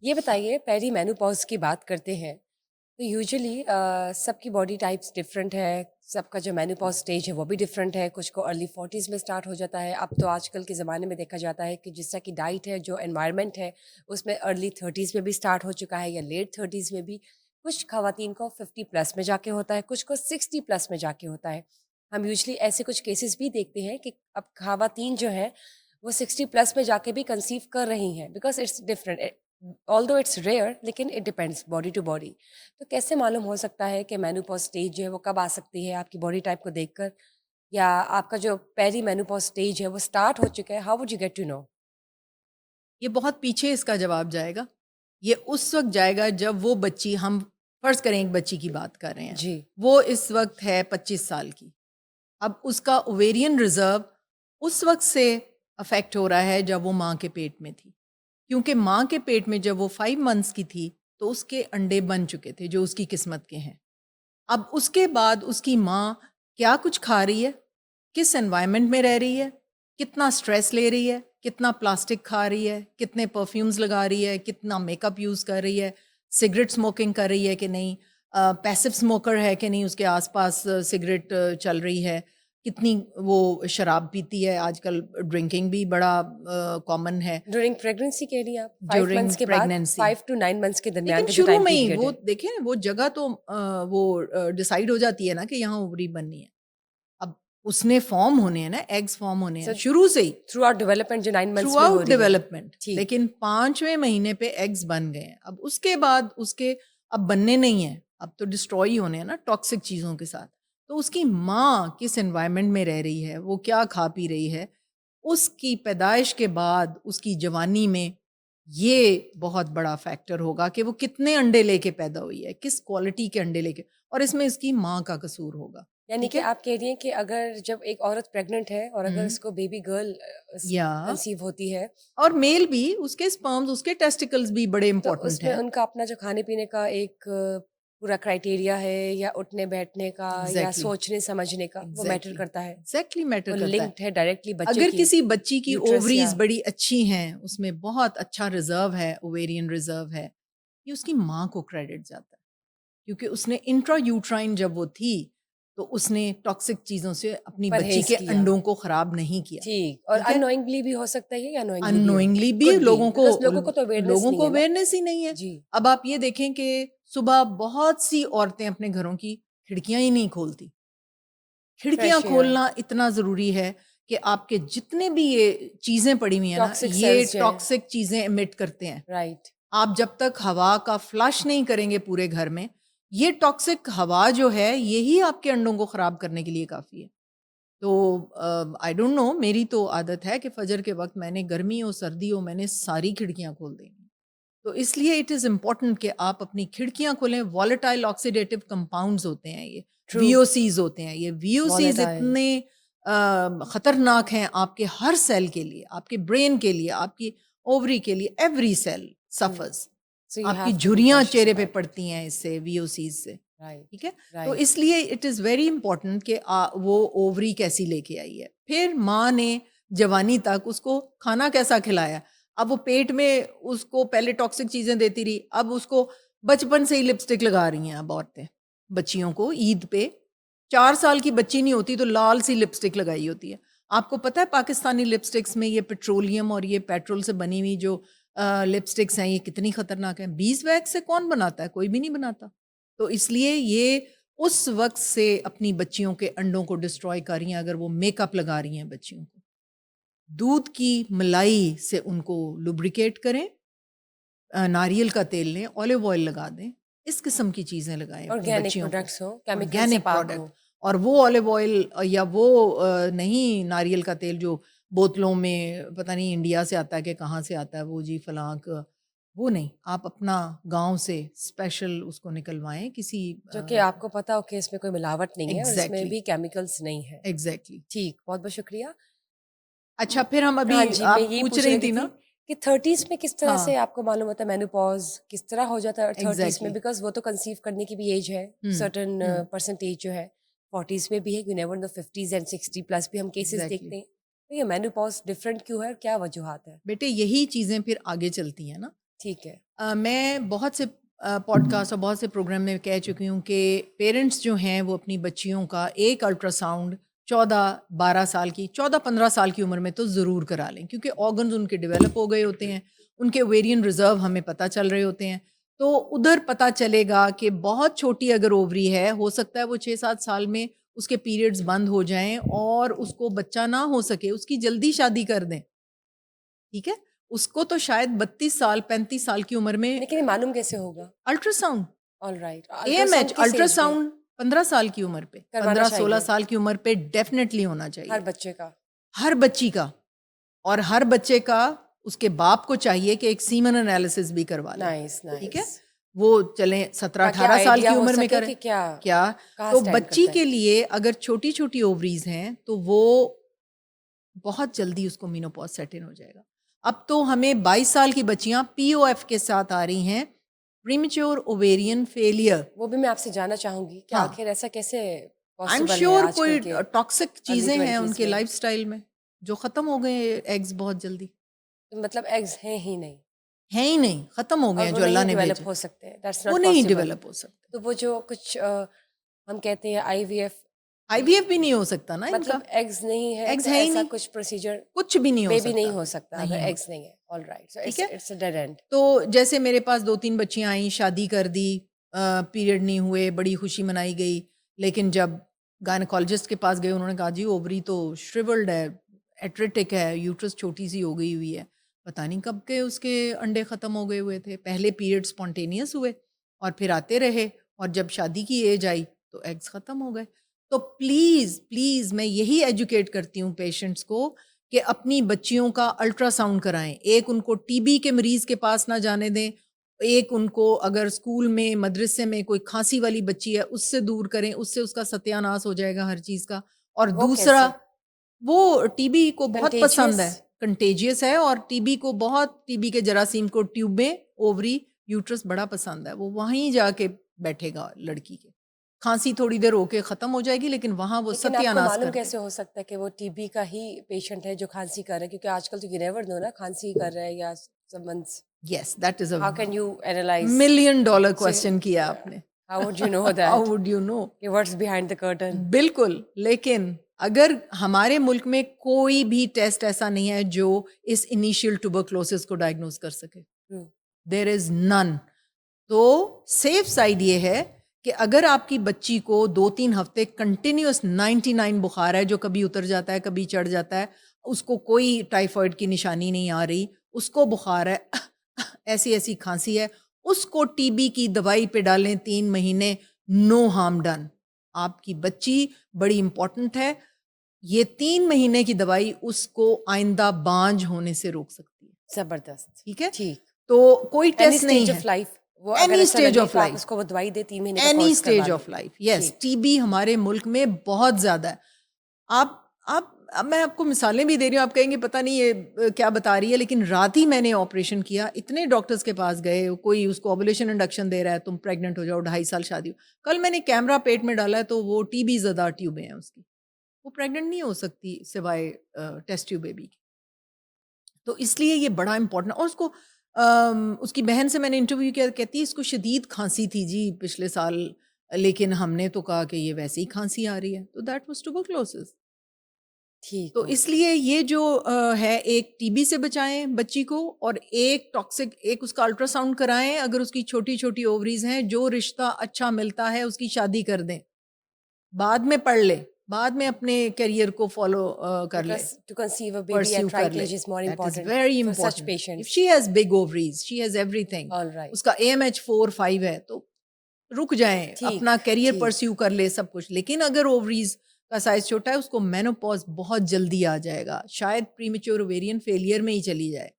ये बताइए, peri menopause की बात करते हैं तो यूजुअली सबकी बॉडी टाइप्स डिफरेंट है। सबका जो मेनोपॉज स्टेज है वो भी डिफरेंट है। कुछ को अर्ली 40s में स्टार्ट हो जाता है। अब तो आजकल के ज़माने में देखा जाता है कि जिस तरह की डाइट है, जो एनवायरनमेंट है, उसमें अर्ली 30s में भी स्टार्ट हो चुका है या लेट 30s में भी। कुछ खवातीन को 50 प्लस में जाके होता है, कुछ को 60 प्लस में जाके होता है। हम यूजुअली ऐसे कुछ केसेस भी देखते हैं कि अब खवातीन जो है वो 60 प्लस में जाके भी कंसीव कर रही हैं, because it's different. Although it's rare, लेकिन it depends body to body. तो कैसे मालूम हो सकता है कि मेनोपॉज स्टेज जो है वो कब आ सकती है आपकी बॉडी टाइप को देखकर, या आपका जो पेरी मेनोपॉज स्टेज है वो स्टार्ट हो चुका है? How would you get to know? ये बहुत पीछे इसका जवाब जाएगा। ये उस वक्त जाएगा जब वो बच्ची, हम फर्ज करें एक बच्ची की बात कर रहे हैं, जी। वो इस वक्त है 25 साल की। अब उसका ओवेरियन रिजर्व उस वक्त से अफेक्ट हो रहा है जब वो माँ के पेट में थी, क्योंकि माँ के पेट में जब वो 5 मंथ्स की थी तो उसके अंडे बन चुके थे जो उसकी किस्मत के हैं। अब उसके बाद उसकी माँ क्या कुछ खा रही है, किस एनवायरनमेंट में रह रही है, कितना स्ट्रेस ले रही है, कितना प्लास्टिक खा रही है, कितने परफ्यूम्स लगा रही है, कितना मेकअप यूज़ कर रही है, सिगरेट स्मोकिंग कर रही है कि नहीं, पैसिव स्मोकर है कि नहीं, उसके आसपास सिगरेट चल रही है, कितनी वो शराब पीती है। आजकल ड्रिंकिंग भी बड़ा कॉमन है ड्यूरिंग प्रेगनेंसी कह रही हैं आप? 5 मंथ्स ड्यूरिंग के बाद, प्रेगनेंसी। 5 to 9 मंथ्स के दरमियान लेकिन का जो शुरू टाइम में ही पीरियड वो है। देखिए ना, वो जगह तो वो डिसाइड हो जाती है ना कि यहाँ ओवरी बननी है। अब उसने फॉर्म होने हैं ना, एग्स फॉर्म होने हैं सो शुरू से ही, थ्रू आउट डेवलपमेंट जो 9 मंथ्स थ्रू में हो आउट रही है। डेवलपमेंट। ठीक। लेकिन 5वें महीने पे एग्स बन गए हैं। अब उसके बाद उसके अब बनने नहीं है, अब तो डिस्ट्रॉय ही होने हैं ना टॉक्सिक चीज़ों के साथ। तो उसकी माँ किस एनवायरनमेंट में रह रही है, वो क्या खा पी रही है, उसकी पैदाइश के बाद उसकी जवानी में ये बहुत बड़ा फैक्टर होगा कि वो कितने अंडे लेके पैदा हुई है, किस क्वालिटी के अंडे लेके, और इसमें इसकी माँ का कसूर होगा। यानी ठीक कि है। आप कह रही हैं कि अगर जब एक औरत प्रेग्नेंट है और अगर हम्म। उसको बेबी गर्ल या कंसीव होती है, और मेल भी, उसके स्पर्म्स, उसके टेस्टिकल्स भी बड़े तो इंपॉर्टेंट उसमें हैं। उनका अपना जो खाने-पीने का एक पूरा क्राइटेरिया है, या उठने-बैठने का या एग्जैक्टली, सोचने-समझने का, वो मैटर एग्जैक्टली, करता है? एग्जैक्टली मैटर वो करता है। लिंक्ड है डायरेक्टली बच्चे अगर की किसी बच्ची की यूट्रस या ओवरीज बड़ी अच्छी हैं, उसमें बहुत अच्छा रिजर्व है, ओवेरियन रिजर्व है, ये उसकी माँ को क्रेडिट जाता है, क्योंकि उसने इंट्रा यूट्राइन जब वो थी तो उसने टॉक्सिक चीज़ों से अपनी बच्ची परहेज़ के किया। अंडों को ख़राब नहीं किया। ठीक। और ठीक है। अननोइंगली भी हो सकता है ये, या नोइंगली भी हो? अननोइंगली भी कुड बी, लोगों को, बिकॉज़ लोगों को तो अवेयरनेस लोगों नहीं को है ना? अवेयरनेस ही नहीं है। जी। अब आप ये देखें कि सुबह बहुत सी औरतें अपने घरों की खिड़कियां ही नहीं खोलती। खिड़कियां फ्रेश एयर, खोलना इतना ज़रूरी है कि आपके जितने भी ये चीज़ें पड़ी हुई हैं ना, टॉक्सिक ये सेल्स जो हैं, टॉक्सिक चीज़ें एमिट करते हैं। राइट। आप जब तक हवा का फ्लश नहीं करेंगे पूरे घर में, ये टॉक्सिक हवा जो है यही आपके अंडों को ख़राब करने के लिए काफ़ी है। तो आई डोंट नो, मेरी तो आदत है कि फजर के वक्त मैंने, गर्मी हो सर्दी हो, मैंने सारी खिड़कियां खोल देंगी। तो इसलिए इट इज़ इम्पॉर्टेंट कि आप अपनी खिड़कियां खोलें। वॉलेटाइल ऑक्सीडेटिव कंपाउंड्स होते हैं ये, ट्रू। वीओसीज होते हैं ये। वीओसीज वोलेटाइल। इतने खतरनाक हैं आपके हर सेल के लिए, आपके ब्रेन के लिए, आपकी ओवरी के लिए। Every cell true. Suffers. So you आपकी हैव टू बी झुर्रियां कॉशियस चेहरे पे अबाउट इट। पड़ती हैं इससे, वीओसीज से। राइट, ठीक है। तो राइट। इसलिए इट इज़ वेरी इंपॉर्टेंट कि वो ओवरी कैसी लेके आई है, फिर माँ ने जवानी तक उसको खाना कैसा खिलाया। अब वो पेट में उसको पहले टॉक्सिक चीज़ें देती रही, अब उसको बचपन से ही लिपस्टिक लगा रही हैं। अब औरतें बच्चियों को ईद पे, 4 साल की बच्ची नहीं होती तो लाल सी लिपस्टिक लगाई होती है। आपको पता है पाकिस्तानी लिपस्टिक्स में ये पेट्रोलियम और ये पेट्रोल से बनी हुई जो लिपस्टिक्स हैं, ये कितनी खतरनाक हैं। बीज वैक्स से कौन बनाता है? कोई भी नहीं बनाता। तो इसलिए ये उस वक्त से अपनी बच्चियों के अंडों को डिस्ट्रॉय कर रही हैं। अगर वो मेकअप लगा रही हैं बच्चियों को, दूध की मलाई से उनको लुब्रिकेट करें, नारियल का तेल लें, ऑलिव ऑयल लगा दें, इस किस्म की चीज़ें लगाएं अपनी ऑर्गेनिक बच्चियों को। प्रोडक्ट्स हो, केमिकल से ऑर्गेनिक पाक प्रोडक्ट। हो। और वो ऑलिव ऑयल या वो नहीं नारियल का तेल जो बोतलों में पता नहीं इंडिया से आता है कि कहाँ से आता है, वो जी फलां वो नहीं, आप अपना गांव से स्पेशल उसको निकलवाएं किसी। जो कि आपको पता हो कि इसमें कोई मिलावट नहीं है और इसमें एग्जैक्टली, भी केमिकल्स नहीं है। एग्जैक्टली। ठीक, बहुत-बहुत शुक्रिया। अच्छा, फिर हम अभी, हाँ जी, मैं आप यही पूछ पूछने रही लगी थी थी ना। कि 30s में किस तरह से हाँ, आपको मालूम होता है मेनोपॉज़ किस तरह हो जाता है, और 30s में, एग्जैक्टली। बिकॉज़ वो तो कंसीव करने की भी एज है, हम्म, सर्टेन हम्म, परसेंटेज जो है। 40s में भी है, you never know, 50s and 60 plus भी हम केसेस एग्जैक्टली। देखते हैं। तो ये मेनोपॉज़ डिफरेंट क्यों है और क्या वजूहात है? बेटे यही चीजें फिर आगे चलती हैं ना। ठीक है। मैं बहुत से पॉडकास्ट और बहुत से प्रोग्राम में कह चुकी हूँ कि पेरेंट्स जो हैं वो अपनी बच्चियों का एक अल्ट्रासाउंड 14-12 साल की 14-15 साल की उम्र में तो ज़रूर करा लें, क्योंकि ऑर्गन्स उनके डेवलप हो गए होते हैं, उनके ओवेरियन रिजर्व हमें पता चल रहे होते हैं। तो उधर पता चलेगा कि बहुत छोटी अगर ओवरी है, हो सकता है वो 6-7 साल में उसके पीरियड्स बंद हो जाएं और उसको बच्चा ना हो सके, उसकी जल्दी शादी कर दें। ठीक है, उसको तो शायद 32 साल 35 साल की उम्र में लेकिन ये मालूम कैसे होगा? Ultrasound all right, AMH ultrasound किस एज में अल्ट्रासाउंड 15 साल की उम्र पे, करवाना 15-16 चाहिए साल की उम्र पे डेफिनेटली होना हर चाहिए बच्चे का? हर बच्ची का। और हर बच्चे का उसके बाप को चाहिए कि एक सीमन एनालिसिस भी करवा ले। नाइस ठीक है, नाइस। वो चले क्या 17-18 साल आइडिया की हो उम्र में सके करें कि क्या क्या। कहाँ तो स्टैंड बच्ची करता के है? लिए अगर छोटी छोटी ओवरीज हैं तो वो बहुत जल्दी उसको मीनोपॉज सेट इन हो जाएगा। अब तो हमें 22 साल की बच्चियां पीओएफ के साथ आ रही हैं, प्रीमेच्योर ओवेरियन फेलियर। वो भी मैं आपसे जानना चाहूंगी कि हाँ, आखिर ऐसा कैसे आई एम पॉसिबल है श्योर आजकल कोई के टॉक्सिक अर्ली चीजें हैं 20s उनके में? लाइफस्टाइल में जो खत्म हो गए एग्स बहुत जल्दी। तो मतलब एग्स हैं ही नहीं हैं ही नहीं, खत्म हो गए और हैं वो जो अल्लाह नहीं ने डेवलप भेजे, हो सकते, दैट्स वो नॉट नहीं पॉसिबल। डेवलप हो सकते। तो वो जो कुछ हम कहते हैं आईवीएफ, आईवीएफ भी नहीं हो सकता ना इनका, मतलब एग्स नहीं है एग्स तो है ही ऐसा नहीं, कुछ प्रोसीजर कुछ भी नहीं हो बेबी नहीं सकता, हो सकता अगर नहीं हो एग्स नहीं है। ऑल राइट, सो ठीक इट्स है। It's a dead and. तो जैसे मेरे पास 2-3 बच्चियां आई, शादी कर दी, पीरियड नहीं हुए, बड़ी खुशी मनाई गई, लेकिन जब गायनेकोलॉजिस्ट के पास गए उन्होंने कहा जी ओवरी तो श्रिवल्ड है, एट्रिटिक है, यूट्रस छोटी सी हो गई हुई है, पता नहीं कब के उसके अंडे ख़त्म हो गए हुए थे। पहले पीरियड स्पॉन्टेनियस हुए और फिर आते रहे, और जब शादी की एज आई तो एग्स ख़त्म हो गए। तो प्लीज़ प्लीज़ मैं यही एजुकेट करती हूँ पेशेंट्स को कि अपनी बच्चियों का अल्ट्रासाउंड कराएं। एक उनको टीबी के मरीज के पास ना जाने दें, एक उनको अगर स्कूल में मदरसे में कोई खांसी वाली बच्ची है उससे दूर करें, उससे उसका सत्यानाश हो जाएगा हर चीज़ का। और वो दूसरा, कैसे? वो टीबी को बहुत पसंद कंटेजियस? है, कंटेजियस है, और टीबी को बहुत, टीबी के जरासीम को ट्यूबें, ओवरी, यूट्रस बड़ा पसंद है, वो वहीं जाके बैठेगा लड़की के। खांसी थोड़ी देर होके खत्म हो जाएगी लेकिन वहां वो लेकिन आपको सत्यानाश मालूम कर कैसे देगा। हो सकता है कि वो टीबी का ही पेशेंट है जो खांसी कर रहा है? क्योंकि आजकल तो यू नेवर नो ना, खांसी कर रहा है या someone's. Yes, that is a how can you analyse? $1 million so question किया आपने। How would you know how that would you know? कि व्हाट्स बिहाइंड द कर्टन? बिल्कुल, लेकिन अगर हमारे मुल्क में कोई भी टेस्ट ऐसा नहीं है जो इस इनिशियल ट्यूबरक्लोसिस को डायग्नोज कर सके, देयर इज नन। तो सेफ साइड ये है कि अगर आपकी बच्ची को 2-3 हफ्ते कंटिन्यूस 99 बुखार है जो कभी उतर जाता है कभी चढ़ जाता है, उसको कोई टाइफाइड की निशानी नहीं आ रही, उसको बुखार है ऐसी ऐसी खांसी है, उसको टीबी की दवाई पे डालें 3 महीने, नो हार्म डन। आपकी बच्ची बड़ी इंपॉर्टेंट है, ये 3 महीने की दवाई उसको आइंदा बांझ होने से रोक सकती है। जबरदस्त। ठीक है, ठीक। तो कोई एनी टेस्ट नहीं स्टेज है। ऑफ लाइफ, वो अगर एनी ऐसा स्टेज लगे ऑफ तो आप लाइफ, उसको वो दवाई दे 3 महीने का एनी कोर्स करवा स्टेज ले। Of life, yes. ठीक। टीबी हमारे मुल्क में बहुत ज्यादा है। आप अब मैं आपको मिसालें भी दे रही हूँ, आप कहेंगे पता नहीं ये क्या बता रही है, लेकिन रात ही मैंने ऑपरेशन किया, इतने डॉक्टर्स के पास गए, कोई उसको ओवुलेशन इंडक्शन दे रहा है, तुम प्रेग्नेंट हो जाओ, 2.5 साल शादी हो। कल मैंने कैमरा पेट में डाला है तो वो टीबी ज़दा ट्यूबें हैं उसकी, वो प्रेग्नेंट नहीं हो सकती सिवाय टेस्ट ट्यूब बेबी की। तो इसलिए ये बड़ा इंपॉर्टेंट। और उसको उसकी बहन से मैंने इंटरव्यू किया, कहती है इसको शदीद खांसी थी जी पिछले साल, लेकिन हमने तो कहा कि ये वैसे ही खांसी आ रही है, तो दैट वाज ट्यूबरक्लोसिस। ठीक, तो ओके। इसलिए ये जो है, एक टीबी से बचाएं बच्ची को, और एक टॉक्सिक, एक उसका अल्ट्रासाउंड कराएं, अगर उसकी छोटी छोटी ओवरीज हैं, जो रिश्ता अच्छा मिलता है उसकी शादी कर दें, बाद में पढ़ ले, बाद में अपने करियर को फॉलो कर ले, Because to conceive a baby pursue at कर right ले। age is more that is important very for such important. If patients. She has big ovaries, she has everything, All right. उसका AMH 4-5 है, तो रुक जाएं, ठीक, अपना करियर ठीक। परस्यू कर ले सब कुछ। लेकिन अगर ओवरीज का साइज छोटा है, उसको मेनोपॉज बहुत जल्दी आ जाएगा, शायद प्रीमेच्योर ओवेरियन फेलियर में ही चली जाए।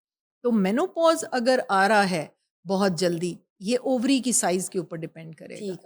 तो मेनोपॉज अगर आ रहा है बहुत जल्दी, ये ओवरी की साइज के ऊपर डिपेंड करेगा। ठीक।